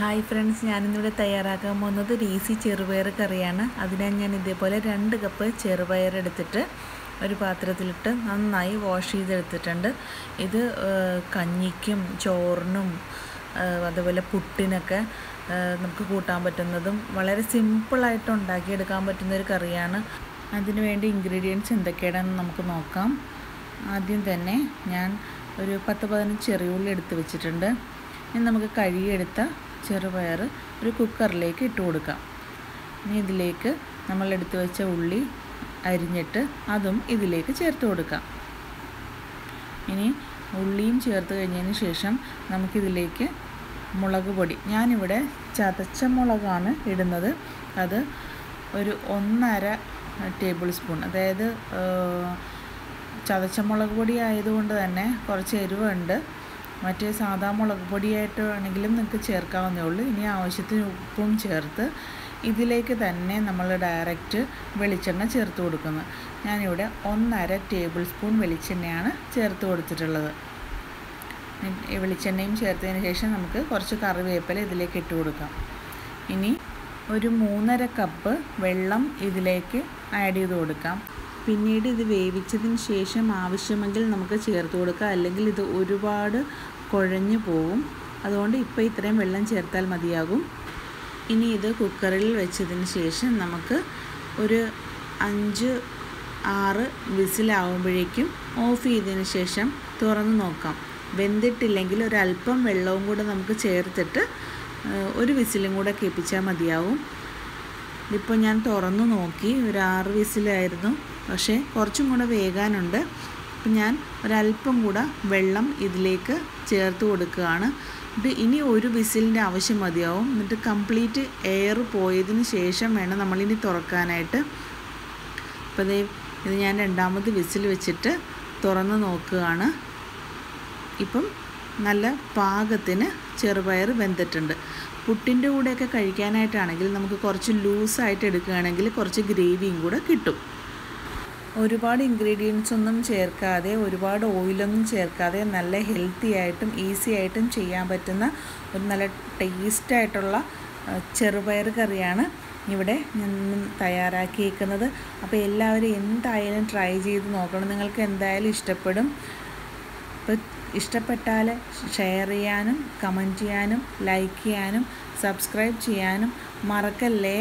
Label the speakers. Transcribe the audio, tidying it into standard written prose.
Speaker 1: Hi friends, ഞാനിന്നിവിടെ തയ്യാറാക്കാൻ പോകുന്നത് ഒരു ഈസി ചെറുപയർ കറിയാണ്. അതിനായി ഞാൻ ഇതേപോലെ 2 കപ്പ് ചെറുപയർ എടുത്തിട്ട് ഒരു പാത്രത്തിലിട്ട് നന്നായി വാഷ് ചെയ്തെടുത്തിട്ടുണ്ട്. ഇത് കഞ്ഞിക്കും ചോറിനും അതുപോലെ പുട്ടിനൊക്കെ നമുക്ക് കൂട്ടാൻ പറ്റുന്നതും വളരെ സിമ്പിളായിട്ട് ഉണ്ടാക്കിയെടുക്കാൻ പറ്റുന്നൊരു കറിയാണ്. അതിനുവേണ്ടി ഇൻഗ്രീഡിയൻറ്റ്സ് എന്തൊക്കെയാണെന്ന് നമുക്ക് നോക്കാം. ആദ്യം തന്നെ ഞാൻ ഒരു 10-15 ചെറിയുള്ളി എടുത്ത് വെച്ചിട്ടുണ്ട്. ഇനി നമുക്ക് കഴുകിയെടുത്ത ചെറുപയർ ഒരു കുക്കറിലേക്ക് ഇട്ട് കൊടുക്കാം. ഇനി ഇതിലേക്ക് നമ്മൾ എടുത്ത് വെച്ച ഉള്ളി അരിഞ്ഞിട്ട് അതും ഇതിലേക്ക് ചേർത്ത് കൊടുക്കാം. ഇനി ഉള്ളിയും ചേർത്ത് കഴിഞ്ഞതിന് ശേഷം നമുക്കിതിലേക്ക് മുളക് പൊടി, ഞാനിവിടെ ചതച്ച മുളകാണ് ഇടുന്നത്. അത് ഒരു 1.5 ടേബിൾ സ്പൂൺ, അതായത് ചതച്ച മുളക് പൊടി ആയതുകൊണ്ട് തന്നെ കുറച്ച് എരിവുണ്ട്. മറ്റേ സാധാ മുളക് പൊടിയായിട്ട് ആണെങ്കിലും നിങ്ങൾക്ക് ചേർക്കാവുന്നേ ഉള്ളൂ. ഇനി ആവശ്യത്തിന് ഉപ്പും ചേർത്ത് ഇതിലേക്ക് തന്നെ നമ്മൾ ഡയറക്റ്റ് വെളിച്ചെണ്ണ ചേർത്ത് കൊടുക്കുന്നത്. ഞാനിവിടെ 1.5 ടേബിൾ സ്പൂൺ വെളിച്ചെണ്ണയാണ് ചേർത്ത് കൊടുത്തിട്ടുള്ളത്. വെളിച്ചെണ്ണയും ചേർത്തതിന് ശേഷം നമുക്ക് കുറച്ച് കറിവേപ്പില ഇതിലേക്ക് ഇട്ട് കൊടുക്കാം. ഇനി ഒരു 3.5 കപ്പ് വെള്ളം ഇതിലേക്ക് ആഡ് ചെയ്ത് കൊടുക്കാം. പിന്നീട് ഇത് വേവിച്ചതിന് ശേഷം ആവശ്യമെങ്കിൽ നമുക്ക് ചേർത്ത് കൊടുക്കാം, അല്ലെങ്കിൽ ഇത് ഒരുപാട് കുഴഞ്ഞു പോകും. അതുകൊണ്ട് ഇപ്പോൾ ഇത്രയും വെള്ളം ചേർത്താൽ മതിയാകും. ഇനി ഇത് കുക്കറിൽ വെച്ചതിന് ശേഷം നമുക്ക് ഒരു 5-6 വിസിലാവുമ്പോഴേക്കും ഓഫ് ചെയ്തതിന് ശേഷം തുറന്ന് നോക്കാം. വെന്തിട്ടില്ലെങ്കിൽ ഒരല്പം വെള്ളവും കൂടെ നമുക്ക് ചേർത്തിട്ട് ഒരു വിസിലും കൂടെ കേൾപ്പിച്ചാൽ മതിയാവും. ഇപ്പോൾ ഞാൻ തുറന്നു നോക്കി, ഒരു 6 വിസിലായിരുന്നു, പക്ഷേ കുറച്ചും കൂടെ വേകാനുണ്ട്. അപ്പം ഞാൻ ഒരല്പം കൂടെ വെള്ളം ഇതിലേക്ക് ചേർത്ത് കൊടുക്കുകയാണ്. ഇനി ഒരു വിസിലിൻ്റെ ആവശ്യം മതിയാവും. എന്നിട്ട് കംപ്ലീറ്റ് എയർ പോയതിന് ശേഷം വേണം നമ്മളിനി തുറക്കാനായിട്ട്. അപ്പോൾ ഇത് ഞാൻ 2ാമത് വിസിൽ വെച്ചിട്ട് തുറന്ന് നോക്കുകയാണ്. ഇപ്പം നല്ല പാകത്തിന് ചെറുപയർ വെന്തിട്ടുണ്ട്. പുട്ടിൻ്റെ കൂടെയൊക്കെ കഴിക്കാനായിട്ടാണെങ്കിൽ നമുക്ക് കുറച്ച് ലൂസായിട്ട് എടുക്കുകയാണെങ്കിൽ കുറച്ച് ഗ്രേവിയും കൂടെ കിട്ടും. ഒരുപാട് ഇൻഗ്രീഡിയൻസ് ഒന്നും ചേർക്കാതെ, ഒരുപാട് ഓയിലൊന്നും ചേർക്കാതെ നല്ല ഹെൽത്തി ആയിട്ടും ഈസി ആയിട്ടും ചെയ്യാൻ പറ്റുന്ന ഒരു നല്ല ടേസ്റ്റായിട്ടുള്ള ചെറുപയർ കറിയാണ് ഇവിടെ ഞാൻ തയ്യാറാക്കിയിരിക്കുന്നത്. അപ്പോൾ എല്ലാവരും എന്തായാലും ട്രൈ ചെയ്ത് നോക്കണം. നിങ്ങൾക്ക് എന്തായാലും ഇഷ്ടപ്പെടും. അപ്പോൾ ഇഷ്ടപ്പെട്ടാൽ ഷെയർ ചെയ്യാനും കമൻറ്റ് ചെയ്യാനും ലൈക്ക് ചെയ്യാനും സബ്സ്ക്രൈബ് ചെയ്യാനും മറക്കല്ലേ.